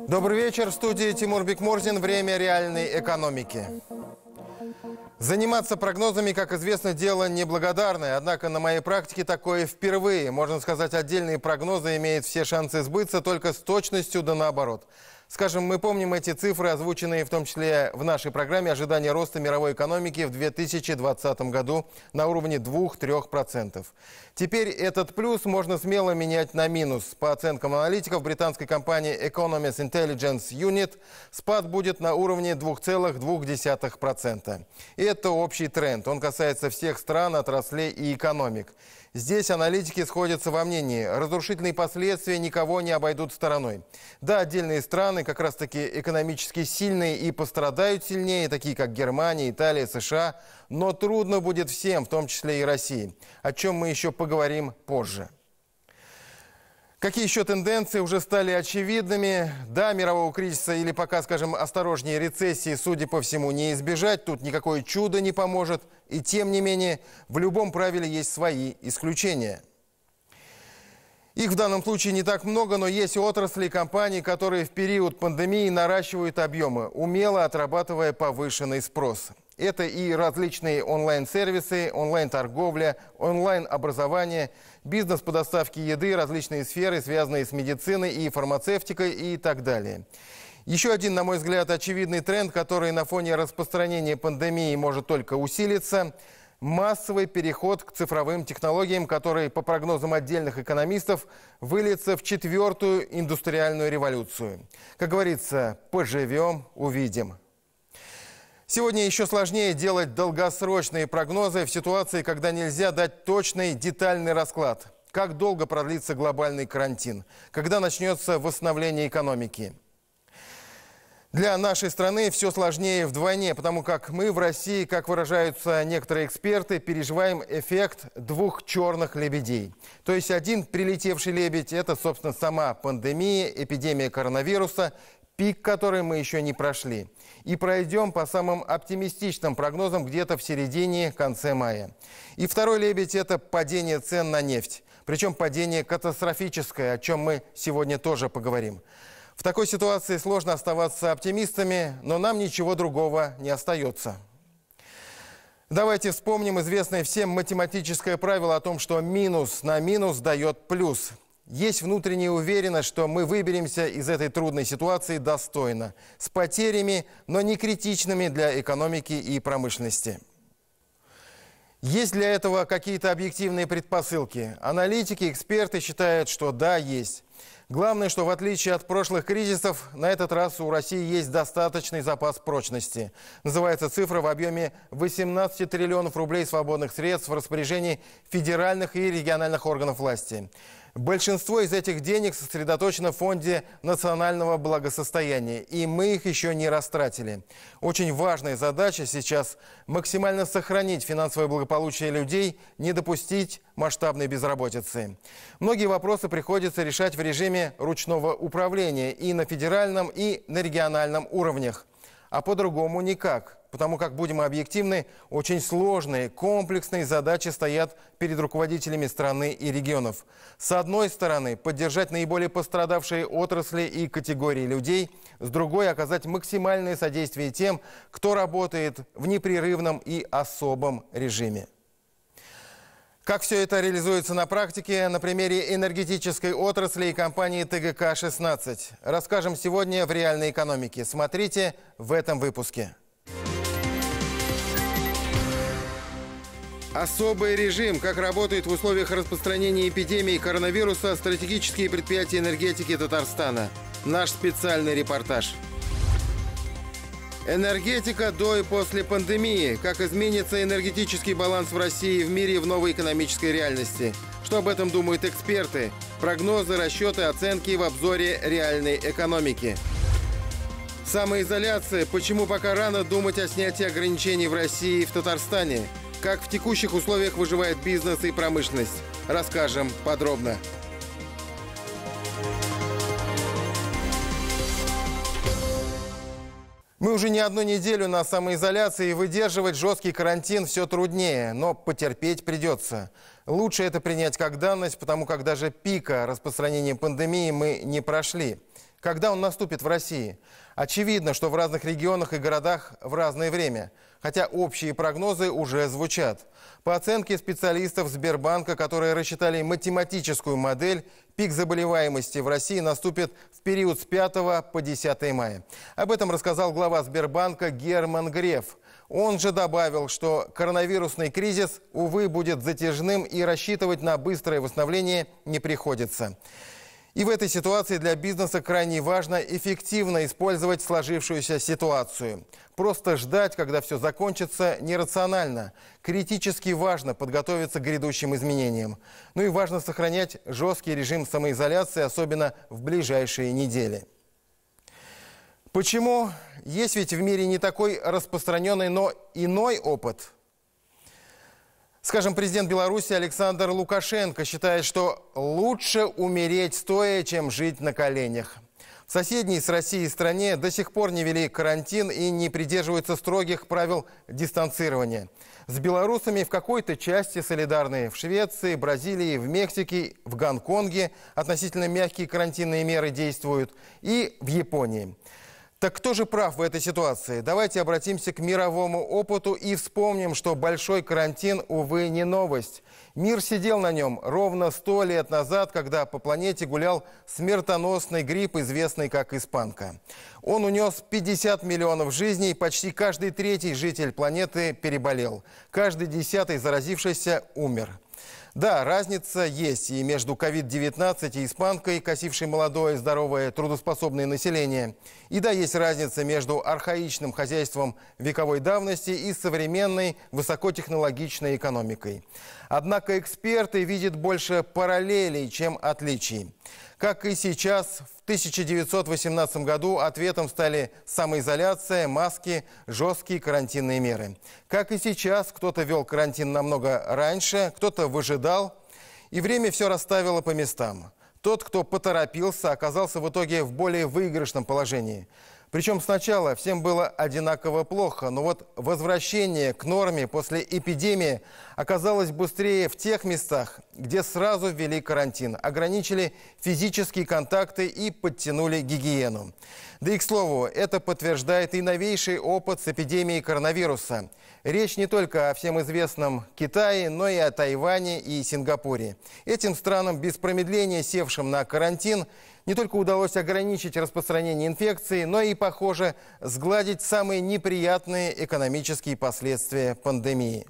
Добрый вечер. В студии Тимур Бекмурзин. Время реальной экономики. Заниматься прогнозами, как известно, дело неблагодарное. Однако на моей практике такое впервые. Можно сказать, отдельные прогнозы имеют все шансы сбыться, только с точностью да наоборот. Скажем, мы помним эти цифры, озвученные в том числе в нашей программе «Ожидание роста мировой экономики» в 2020 году на уровне 2–3%. Теперь этот плюс можно смело менять на минус. По оценкам аналитиков британской компании Economist Intelligence Unit, спад будет на уровне 2,2%. И это общий тренд. Он касается всех стран, отраслей и экономик. Здесь аналитики сходятся во мнении. Разрушительные последствия никого не обойдут стороной. Да, отдельные страны как раз-таки экономически сильные и пострадают сильнее, такие как Германия, Италия, США. Но трудно будет всем, в том числе и России, о чем мы еще поговорим позже. Какие еще тенденции уже стали очевидными? Да, мирового кризиса или пока, скажем, осторожнее, рецессии, судя по всему, не избежать. Тут никакое чудо не поможет. И тем не менее, в любом правиле есть свои исключения. Их в данном случае не так много, но есть отрасли и компании, которые в период пандемии наращивают объемы, умело отрабатывая повышенный спрос. Это и различные онлайн-сервисы, онлайн-торговля, онлайн-образование, бизнес по доставке еды, различные сферы, связанные с медициной и фармацевтикой и так далее. Еще один, на мой взгляд, очевидный тренд, который на фоне распространения пандемии может только усилиться – массовый переход к цифровым технологиям, который, по прогнозам отдельных экономистов, выльется в 4-ю индустриальную революцию. Как говорится, поживем – увидим. Сегодня еще сложнее делать долгосрочные прогнозы в ситуации, когда нельзя дать точный, детальный расклад. Как долго продлится глобальный карантин? Когда начнется восстановление экономики? Для нашей страны все сложнее вдвойне, потому как мы в России, как выражаются некоторые эксперты, переживаем эффект двух черных лебедей. То есть один прилетевший лебедь – это, собственно, сама пандемия, эпидемия коронавируса, пик которой мы еще не прошли. И пройдем по самым оптимистичным прогнозам где-то в середине-конце мая. И второй лебедь – это падение цен на нефть. Причем падение катастрофическое, о чем мы сегодня тоже поговорим. В такой ситуации сложно оставаться оптимистами, но нам ничего другого не остается. Давайте вспомним известное всем математическое правило о том, что минус на минус дает плюс. Есть внутренняя уверенность, что мы выберемся из этой трудной ситуации достойно, с потерями, но не критичными для экономики и промышленности. Есть для этого какие-то объективные предпосылки? Аналитики, эксперты считают, что да, есть. Главное, что в отличие от прошлых кризисов, на этот раз у России есть достаточный запас прочности. Называется цифра в объеме 18 триллионов рублей свободных средств в распоряжении федеральных и региональных органов власти. Большинство из этих денег сосредоточено в фонде национального благосостояния, и мы их еще не растратили. Очень важная задача сейчас – максимально сохранить финансовое благополучие людей, не допустить масштабной безработицы. Многие вопросы приходится решать в режиме ручного управления и на федеральном, и на региональном уровнях. А по-другому никак, потому как, будем объективны, очень сложные, комплексные задачи стоят перед руководителями страны и регионов. С одной стороны, поддержать наиболее пострадавшие отрасли и категории людей, с другой – оказать максимальное содействие тем, кто работает в непрерывном и особом режиме. Как все это реализуется на практике, на примере энергетической отрасли и компании ТГК-16. Расскажем сегодня в реальной экономике. Смотрите в этом выпуске. Особый режим. Как работает в условиях распространения эпидемии коронавируса стратегические предприятия энергетики Татарстана. Наш специальный репортаж. Энергетика до и после пандемии. Как изменится энергетический баланс в России и в мире в новой экономической реальности. Что об этом думают эксперты? Прогнозы, расчеты, оценки в обзоре реальной экономики. Самоизоляция. Почему пока рано думать о снятии ограничений в России и в Татарстане? Как в текущих условиях выживает бизнес и промышленность? Расскажем подробно. Мы уже не одну неделю на самоизоляции, и выдерживать жесткий карантин все труднее, но потерпеть придется. Лучше это принять как данность, потому как даже пика распространения пандемии мы не прошли. Когда он наступит в России? Очевидно, что в разных регионах и городах в разное время. Хотя общие прогнозы уже звучат. По оценке специалистов Сбербанка, которые рассчитали математическую модель, пик заболеваемости в России наступит в период с 5 по 10 мая. Об этом рассказал глава Сбербанка Герман Греф. Он же добавил, что коронавирусный кризис, увы, будет затяжным и рассчитывать на быстрое восстановление не приходится. И в этой ситуации для бизнеса крайне важно эффективно использовать сложившуюся ситуацию. Просто ждать, когда все закончится, нерационально. Критически важно подготовиться к грядущим изменениям. Ну и важно сохранять жесткий режим самоизоляции, особенно в ближайшие недели. Почему? Есть ведь в мире не такой распространенный, но иной опыт. Скажем, президент Беларуси Александр Лукашенко считает, что лучше умереть стоя, чем жить на коленях. В соседней с Россией стране до сих пор не ввели карантин и не придерживаются строгих правил дистанцирования. С белорусами в какой-то части солидарны. В Швеции, Бразилии, в Мексике, в Гонконге относительно мягкие карантинные меры действуют. И в Японии. Так кто же прав в этой ситуации? Давайте обратимся к мировому опыту и вспомним, что большой карантин, увы, не новость. Мир сидел на нем ровно 100 лет назад, когда по планете гулял смертоносный грипп, известный как испанка. Он унес 50 миллионов жизней, почти каждый третий житель планеты переболел. Каждый 10-й заразившийся умер. Да, разница есть и между COVID-19 и испанкой, косившей молодое, здоровое, трудоспособное население. И да, есть разница между архаичным хозяйством вековой давности и современной высокотехнологичной экономикой. Однако эксперты видят больше параллелей, чем отличий. Как и сейчас, в 1918 году ответом стали самоизоляция, маски, жесткие карантинные меры. Как и сейчас, кто-то вел карантин намного раньше, кто-то выжидал, и время все расставило по местам. Тот, кто поторопился, оказался в итоге в более выигрышном положении. Причем сначала всем было одинаково плохо, но вот возвращение к норме после эпидемии оказалось быстрее в тех местах, где сразу ввели карантин, ограничили физические контакты и подтянули гигиену. Да и, к слову, это подтверждает и новейший опыт с эпидемией коронавируса. Речь не только о всем известном Китае, но и о Тайване и Сингапуре. Этим странам, без промедления севшим на карантин, не только удалось ограничить распространение инфекции, но и, похоже, сгладить самые неприятные экономические последствия пандемии.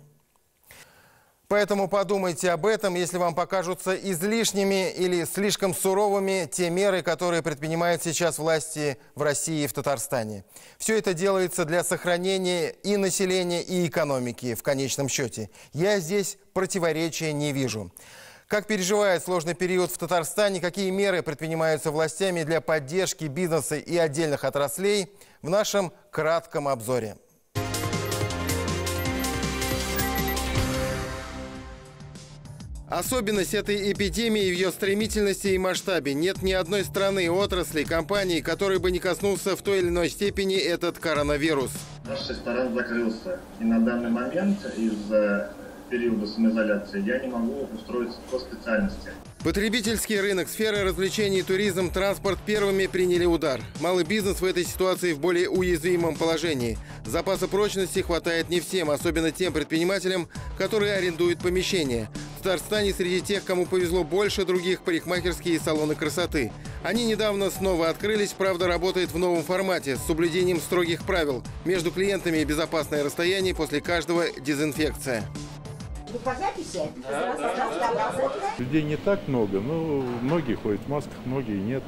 Поэтому подумайте об этом, если вам покажутся излишними или слишком суровыми те меры, которые предпринимают сейчас власти в России и в Татарстане. Все это делается для сохранения и населения, и экономики в конечном счете. Я здесь противоречия не вижу. Как переживает сложный период в Татарстане, какие меры предпринимаются властями для поддержки бизнеса и отдельных отраслей в нашем кратком обзоре. Особенность этой эпидемии в ее стремительности и масштабе. Нет ни одной страны, отрасли, компании, которой бы не коснулся в той или иной степени этот коронавирус. Наш ресторан закрылся. И на данный момент из-за периода самоизоляции я не могу устроиться по специальности. Потребительский рынок, сфера развлечений, туризм, транспорт первыми приняли удар. Малый бизнес в этой ситуации в более уязвимом положении. Запаса прочности хватает не всем, особенно тем предпринимателям, которые арендуют помещения. В Татарстане среди тех, кому повезло больше других, парикмахерские и салоны красоты. Они недавно снова открылись, правда, работают в новом формате, с соблюдением строгих правил. Между клиентами безопасное расстояние, после каждого дезинфекция. Вы по записи? Да. Людей не так много, но многие ходят в масках, многие нет.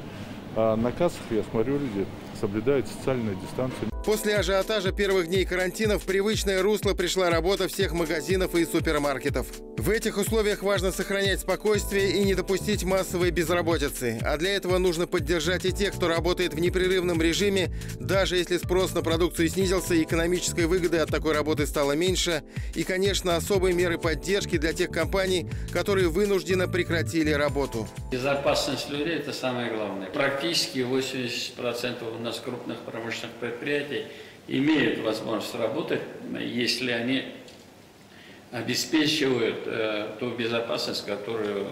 А на кассах, я смотрю, люди соблюдают социальную дистанцию. После ажиотажа первых дней карантина в привычное русло пришла работа всех магазинов и супермаркетов. В этих условиях важно сохранять спокойствие и не допустить массовой безработицы. А для этого нужно поддержать и тех, кто работает в непрерывном режиме, даже если спрос на продукцию снизился и экономической выгоды от такой работы стало меньше. И, конечно, особые меры поддержки для тех компаний, которые вынужденно прекратили работу. Безопасность людей – это самое главное. Практически 80% у нас крупных промышленных предприятий имеют возможность работать, если они обеспечивают ту безопасность, которую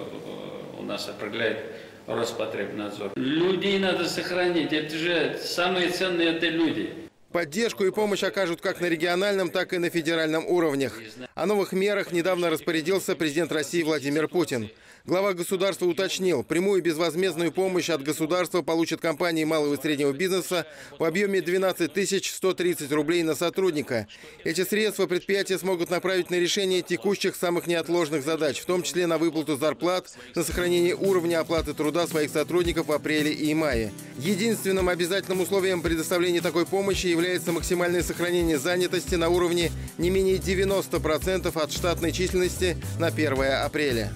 у нас определяет Роспотребнадзор. Людей надо сохранить, это же самые ценные, это люди. Поддержку и помощь окажут как на региональном, так и на федеральном уровнях. О новых мерах недавно распорядился президент России Владимир Путин. Глава государства уточнил, прямую безвозмездную помощь от государства получат компании малого и среднего бизнеса в объеме 12 130 рублей на сотрудника. Эти средства предприятия смогут направить на решение текущих самых неотложных задач, в том числе на выплату зарплат, на сохранение уровня оплаты труда своих сотрудников в апреле и мае. Единственным обязательным условием предоставления такой помощи является максимальное сохранение занятости на уровне не менее 90% от штатной численности на 1 апреля.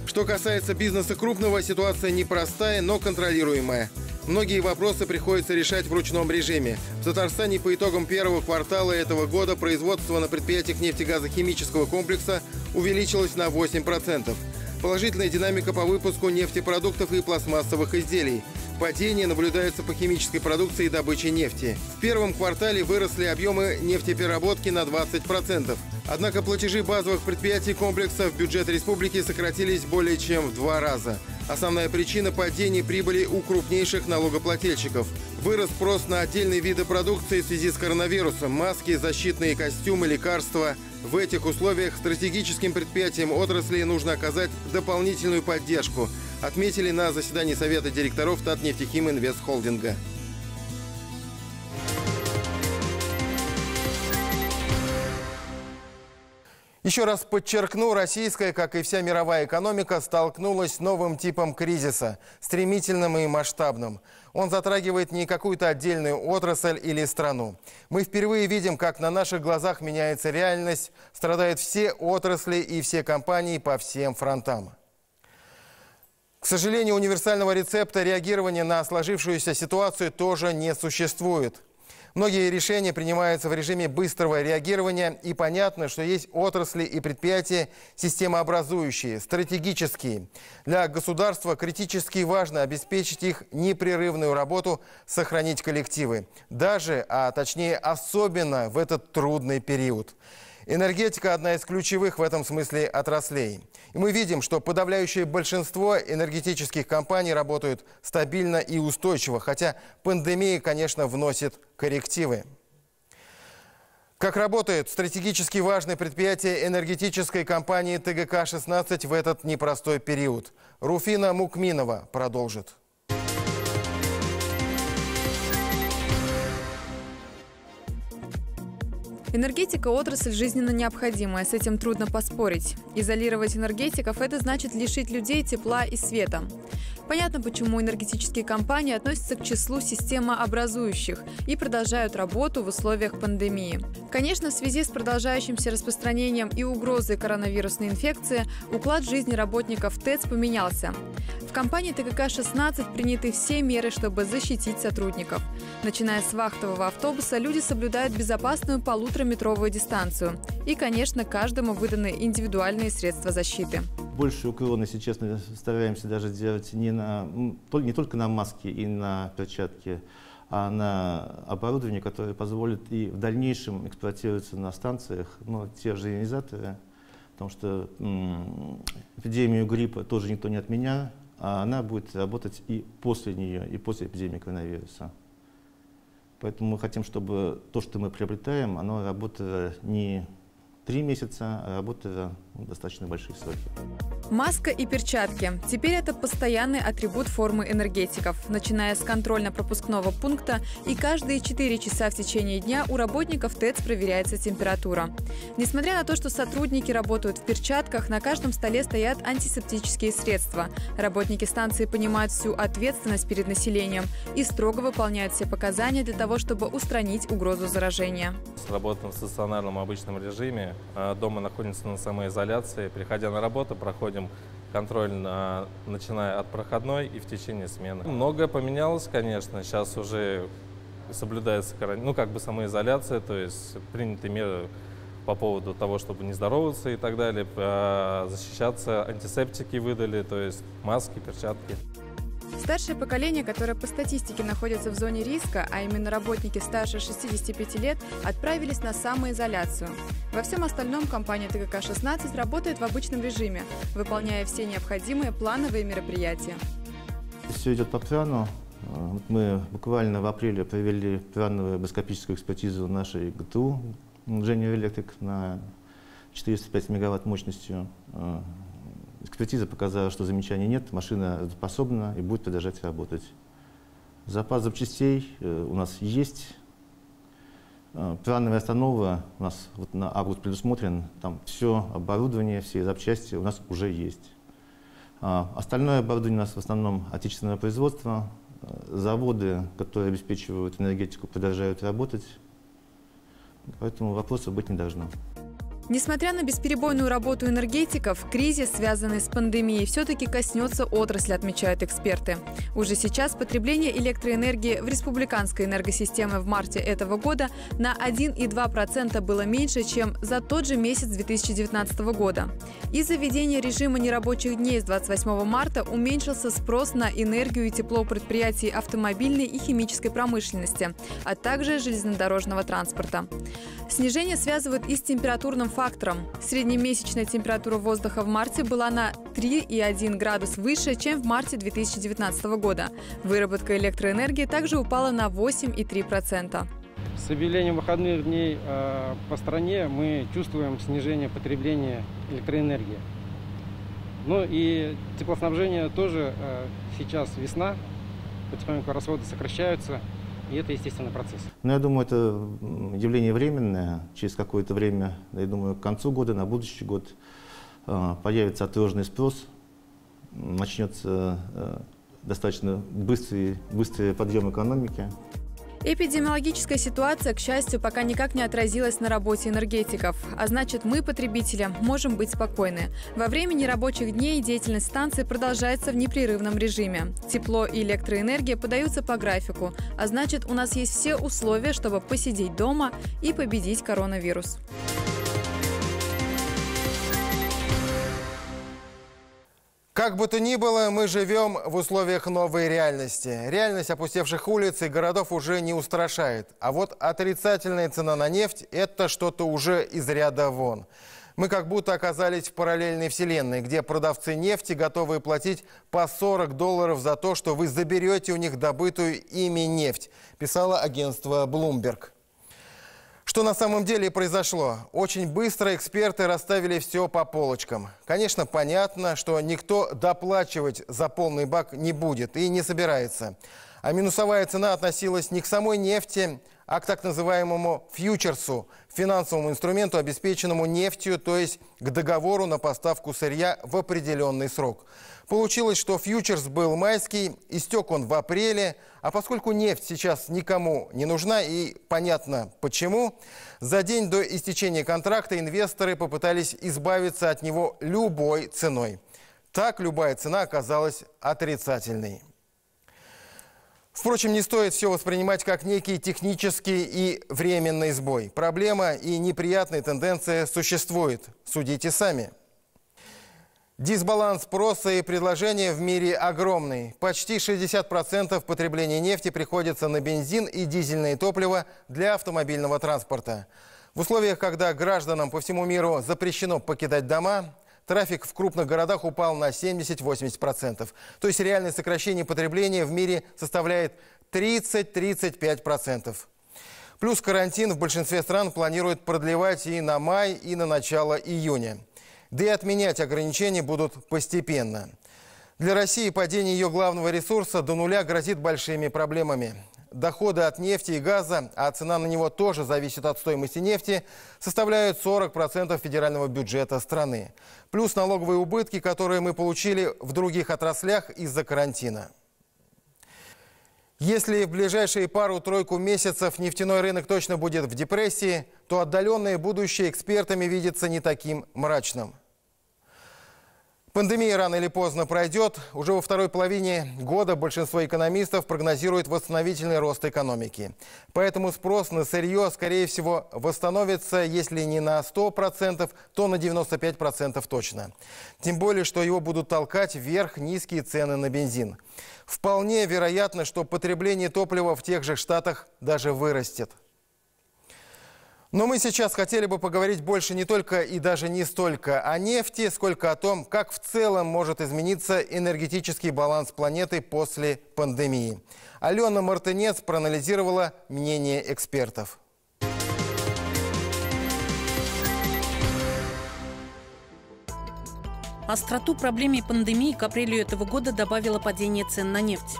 Что касается бизнеса крупного, ситуация непростая, но контролируемая. Многие вопросы приходится решать в ручном режиме. В Татарстане по итогам первого квартала этого года производство на предприятиях нефтегазохимического комплекса увеличилось на 8%. Положительная динамика по выпуску нефтепродуктов и пластмассовых изделий. Падение наблюдается по химической продукции и добыче нефти. В первом квартале выросли объемы нефтепереработки на 20%. Однако платежи базовых предприятий комплекса в бюджет республики сократились более чем в 2 раза. Основная причина падения прибыли у крупнейших налогоплательщиков. Вырос спрос на отдельные виды продукции в связи с коронавирусом – маски, защитные костюмы, лекарства. В этих условиях стратегическим предприятиям отрасли нужно оказать дополнительную поддержку, отметили на заседании Совета директоров Татнефтехим Инвестхолдинга. Еще раз подчеркну, российская, как и вся мировая экономика, столкнулась с новым типом кризиса, стремительным и масштабным. Он затрагивает не какую-то отдельную отрасль или страну. Мы впервые видим, как на наших глазах меняется реальность, страдают все отрасли и все компании по всем фронтам. К сожалению, универсального рецепта реагирования на сложившуюся ситуацию тоже не существует. Многие решения принимаются в режиме быстрого реагирования, и понятно, что есть отрасли и предприятия системообразующие, стратегические. Для государства критически важно обеспечить их непрерывную работу, сохранить коллективы. Даже, а точнее особенно в этот трудный период. Энергетика – одна из ключевых в этом смысле отраслей. И мы видим, что подавляющее большинство энергетических компаний работают стабильно и устойчиво, хотя пандемия, конечно, вносит коррективы. Как работает стратегически важное предприятие энергетической компании ТГК-16 в этот непростой период? Руфина Мукминова продолжит. Энергетика – отрасль жизненно необходимая, с этим трудно поспорить. Изолировать энергетиков – это значит лишить людей тепла и света. Понятно, почему энергетические компании относятся к числу системообразующих и продолжают работу в условиях пандемии. Конечно, в связи с продолжающимся распространением и угрозой коронавирусной инфекции уклад жизни работников ТЭЦ поменялся. В компании ТГК-16 приняты все меры, чтобы защитить сотрудников. Начиная с вахтового автобуса, люди соблюдают безопасную 1,5-метровую дистанцию. И, конечно, каждому выданы индивидуальные средства защиты. Больше уклон, если честно, стараемся даже делать не только на маски и на перчатки, а на оборудование, которое позволит и в дальнейшем эксплуатироваться на станциях, те же ионизаторы, потому что эпидемию гриппа тоже никто не отменял, а она будет работать и после нее, и после эпидемии коронавируса. Поэтому мы хотим, чтобы то, что мы приобретаем, оно работало не 3 месяца, а работала достаточно большие сроки. Маска и перчатки. Теперь это постоянный атрибут формы энергетиков. Начиная с контрольно-пропускного пункта и каждые 4 часа в течение дня у работников ТЭЦ проверяется температура. Несмотря на то, что сотрудники работают в перчатках, на каждом столе стоят антисептические средства. Работники станции понимают всю ответственность перед населением и строго выполняют все показания для того, чтобы устранить угрозу заражения. Работаем в стационарном обычном режиме. Дома находимся на самоизоляции. Приходя на работу, проходим контроль, начиная от проходной и в течение смены. Многое поменялось, конечно. Сейчас уже соблюдается самоизоляция, то есть приняты меры по поводу того, чтобы не здороваться и так далее, защищаться, антисептики выдали, то есть маски, перчатки. Старшее поколение, которое по статистике находится в зоне риска, а именно работники старше 65 лет, отправились на самоизоляцию. Во всем остальном компания ТГК-16 работает в обычном режиме, выполняя все необходимые плановые мероприятия. Все идет по плану. Мы буквально в апреле провели плановую эндоскопическую экспертизу нашей ГТУ General Electric на 405 мегаватт мощностью. Экспертиза показала, что замечаний нет, машина способна и будет продолжать работать. Запас запчастей у нас есть. Плановая останова у нас вот на август предусмотрен. Там все оборудование, все запчасти у нас уже есть. Остальное оборудование у нас в основном отечественного производства. Заводы, которые обеспечивают энергетику, продолжают работать. Поэтому вопросов быть не должно. Несмотря на бесперебойную работу энергетиков, кризис, связанный с пандемией, все-таки коснется отрасли, отмечают эксперты. Уже сейчас потребление электроэнергии в республиканской энергосистеме в марте этого года на 1,2% было меньше, чем за тот же месяц 2019 года. Из-за введения режима нерабочих дней с 28 марта уменьшился спрос на энергию и тепло предприятий автомобильной и химической промышленности, а также железнодорожного транспорта. Снижение связывают и с температурным фактором. Среднемесячная температура воздуха в марте была на 3,1 градус выше, чем в марте 2019 года. Выработка электроэнергии также упала на 8,3%. С объявлением выходных дней по стране мы чувствуем снижение потребления электроэнергии. Ну и теплоснабжение тоже сейчас весна, потихоньку расходы сокращаются. И это естественный процесс. Но я думаю, это явление временное. Через какое-то время, я думаю, к концу года, на будущий год появится отложенный спрос, начнется достаточно быстрый подъем экономики. Эпидемиологическая ситуация, к счастью, пока никак не отразилась на работе энергетиков. А значит, мы, потребители, можем быть спокойны. Во время нерабочих дней деятельность станции продолжается в непрерывном режиме. Тепло и электроэнергия подаются по графику. А значит, у нас есть все условия, чтобы посидеть дома и победить коронавирус. Как бы то ни было, мы живем в условиях новой реальности. Реальность опустевших улиц и городов уже не устрашает. А вот отрицательная цена на нефть – это что-то уже из ряда вон. Мы как будто оказались в параллельной вселенной, где продавцы нефти готовы платить по $40 за то, что вы заберете у них добытую ими нефть, писало агентство Bloomberg. Что на самом деле произошло? Очень быстро эксперты расставили все по полочкам. Конечно, понятно, что никто доплачивать за полный бак не будет и не собирается. А минусовая цена относилась не к самой нефти, а к так называемому фьючерсу, финансовому инструменту, обеспеченному нефтью, то есть к договору на поставку сырья в определенный срок. Получилось, что фьючерс был майский, истек он в апреле, а поскольку нефть сейчас никому не нужна и понятно почему, за день до истечения контракта инвесторы попытались избавиться от него любой ценой. Так любая цена оказалась отрицательной. Впрочем, не стоит все воспринимать как некий технический и временный сбой. Проблема и неприятная тенденция существует. Судите сами. Дисбаланс спроса и предложения в мире огромный. Почти 60% потребления нефти приходится на бензин и дизельное топливо для автомобильного транспорта. В условиях, когда гражданам по всему миру запрещено покидать дома, трафик в крупных городах упал на 70-80%. То есть реальное сокращение потребления в мире составляет 30-35%. Плюс карантин в большинстве стран планируют продлевать и на май, и на начало июня. Да и отменять ограничения будут постепенно. Для России падение ее главного ресурса до нуля грозит большими проблемами. Доходы от нефти и газа, а цена на него тоже зависит от стоимости нефти, составляют 40% федерального бюджета страны. Плюс налоговые убытки, которые мы получили в других отраслях из-за карантина. Если в ближайшие пару-тройку месяцев нефтяной рынок точно будет в депрессии, то отдаленное будущее экспертами видится не таким мрачным. Пандемия рано или поздно пройдет. Уже во второй половине года большинство экономистов прогнозирует восстановительный рост экономики. Поэтому спрос на сырье, скорее всего, восстановится, если не на 100%, то на 95% точно. Тем более, что его будут толкать вверх низкие цены на бензин. Вполне вероятно, что потребление топлива в тех же штатах даже вырастет. Но мы сейчас хотели бы поговорить больше не только и даже не столько о нефти, сколько о том, как в целом может измениться энергетический баланс планеты после пандемии. Алена Мартынец проанализировала мнение экспертов. Остроту проблеме пандемии к апрелю этого года добавило падение цен на нефть.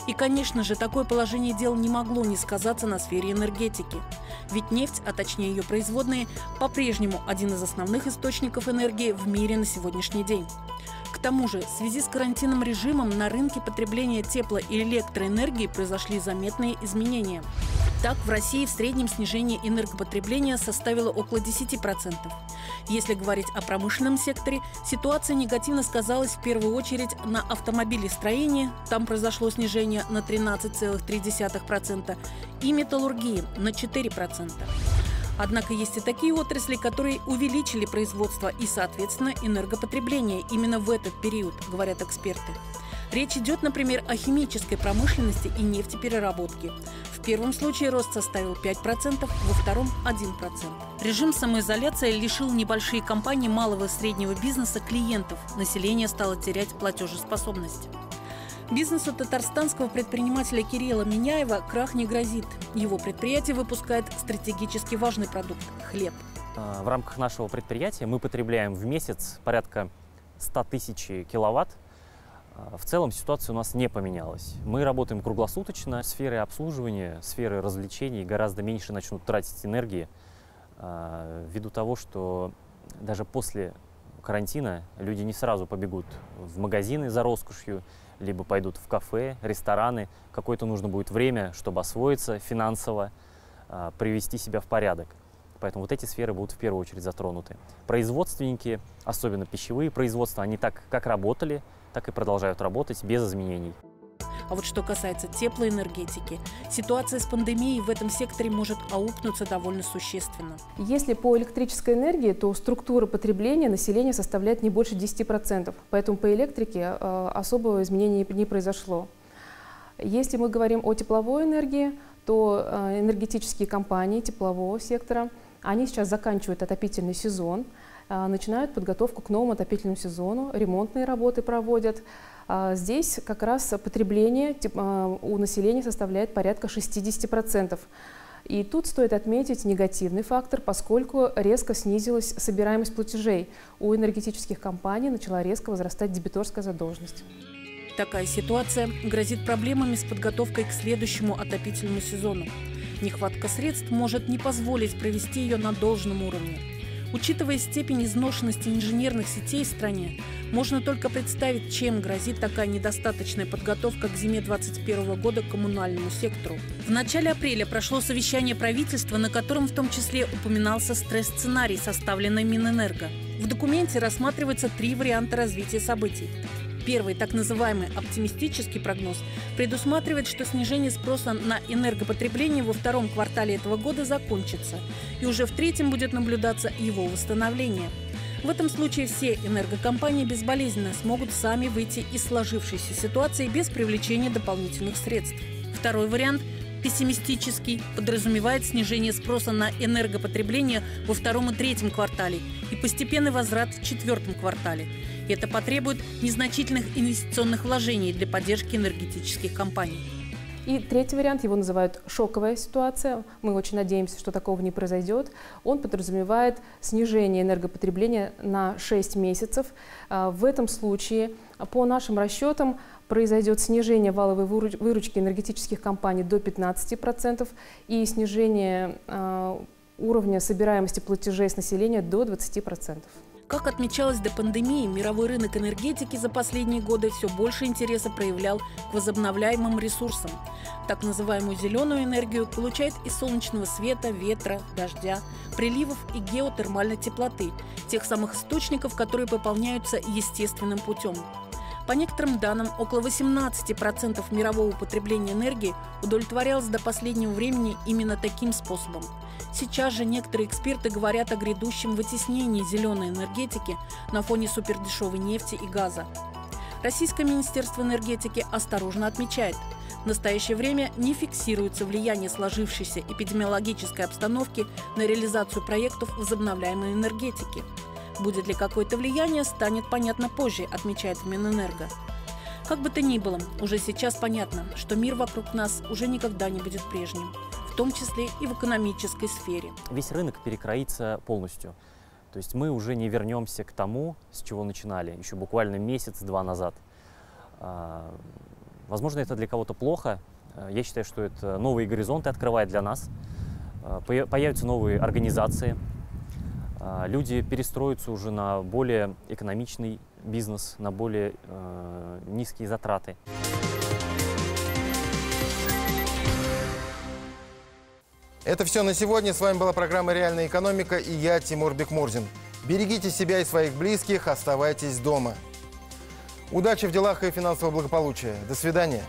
И, конечно же, такое положение дел не могло не сказаться на сфере энергетики. Ведь нефть, а точнее ее производные, по-прежнему один из основных источников энергии в мире на сегодняшний день. К тому же, в связи с карантинным режимом на рынке потребления тепло- и электроэнергии произошли заметные изменения. Так, в России в среднем снижение энергопотребления составило около 10%. Если говорить о промышленном секторе, ситуация негативно сказалась в первую очередь на автомобилестроении, там произошло снижение на 13,3%, и металлургии на 4%. Однако есть и такие отрасли, которые увеличили производство и, соответственно, энергопотребление именно в этот период, говорят эксперты. Речь идет, например, о химической промышленности и нефтепереработке. В первом случае рост составил 5%, во втором – 1%. Режим самоизоляции лишил небольшие компании малого и среднего бизнеса клиентов. Население стало терять платежеспособность. Бизнесу татарстанского предпринимателя Кирилла Миняева крах не грозит. Его предприятие выпускает стратегически важный продукт – хлеб. В рамках нашего предприятия мы потребляем в месяц порядка 100 тысяч киловатт. В целом ситуация у нас не поменялась. Мы работаем круглосуточно. Сферы обслуживания, сферы развлечений гораздо меньше начнут тратить энергии, ввиду того, что даже после карантина люди не сразу побегут в магазины за роскошью, либо пойдут в кафе, рестораны. Какое-то нужно будет время, чтобы освоиться финансово, привести себя в порядок. Поэтому вот эти сферы будут в первую очередь затронуты. Производственники, особенно пищевые производства, они так как работали, так и продолжают работать без изменений. А вот что касается теплоэнергетики, ситуация с пандемией в этом секторе может аукнуться довольно существенно. Если по электрической энергии, то структура потребления населения составляет не больше 10%, поэтому по электрике особого изменения не произошло. Если мы говорим о тепловой энергии, то энергетические компании теплового сектора, они сейчас заканчивают отопительный сезон, начинают подготовку к новому отопительному сезону, ремонтные работы проводят. Здесь как раз потребление у населения составляет порядка 60%. И тут стоит отметить негативный фактор, поскольку резко снизилась собираемость платежей. У энергетических компаний начала резко возрастать дебиторская задолженность. Такая ситуация грозит проблемами с подготовкой к следующему отопительному сезону. Нехватка средств может не позволить провести ее на должном уровне. Учитывая степень изношенности инженерных сетей в стране, можно только представить, чем грозит такая недостаточная подготовка к зиме 2021 года коммунальному сектору. В начале апреля прошло совещание правительства, на котором в том числе упоминался стресс-сценарий, составленный Минэнерго. В документе рассматриваются 3 варианта развития событий. Первый, так называемый оптимистический прогноз, предусматривает, что снижение спроса на энергопотребление во втором квартале этого года закончится, и уже в третьем будет наблюдаться его восстановление. В этом случае все энергокомпании безболезненно смогут сами выйти из сложившейся ситуации без привлечения дополнительных средств. Второй вариант, пессимистический, подразумевает снижение спроса на энергопотребление во втором и третьем квартале и постепенный возврат в четвертом квартале. Это потребует незначительных инвестиционных вложений для поддержки энергетических компаний. И третий вариант, его называют шоковая ситуация. Мы очень надеемся, что такого не произойдет. Он подразумевает снижение энергопотребления на 6 месяцев. В этом случае, по нашим расчетам, произойдет снижение валовой выручки энергетических компаний до 15% и снижение уровня собираемости платежей с населения до 20%. Как отмечалось до пандемии, мировой рынок энергетики за последние годы все больше интереса проявлял к возобновляемым ресурсам. Так называемую зеленую энергию получает из солнечного света, ветра, дождя, приливов и геотермальной теплоты, тех самых источников, которые пополняются естественным путем. По некоторым данным, около 18% мирового потребления энергии удовлетворялось до последнего времени именно таким способом. Сейчас же некоторые эксперты говорят о грядущем вытеснении зеленой энергетики на фоне супердешевой нефти и газа. Российское министерство энергетики осторожно отмечает, в настоящее время не фиксируется влияние сложившейся эпидемиологической обстановки на реализацию проектов возобновляемой энергетики. Будет ли какое-то влияние, станет понятно позже, отмечает в Минэнерго. Как бы то ни было, уже сейчас понятно, что мир вокруг нас уже никогда не будет прежним, в том числе и в экономической сфере. Весь рынок перекроится полностью. То есть мы уже не вернемся к тому, с чего начинали, еще буквально месяц-два назад. Возможно, это для кого-то плохо. Я считаю, что это новые горизонты открывает для нас. Появятся новые организации. Люди перестроятся уже на более экономичный бизнес, на более низкие затраты. Это все на сегодня. С вами была программа «Реальная экономика» и я, Тимур Бекмурзин. Берегите себя и своих близких, оставайтесь дома. Удачи в делах и финансового благополучия. До свидания.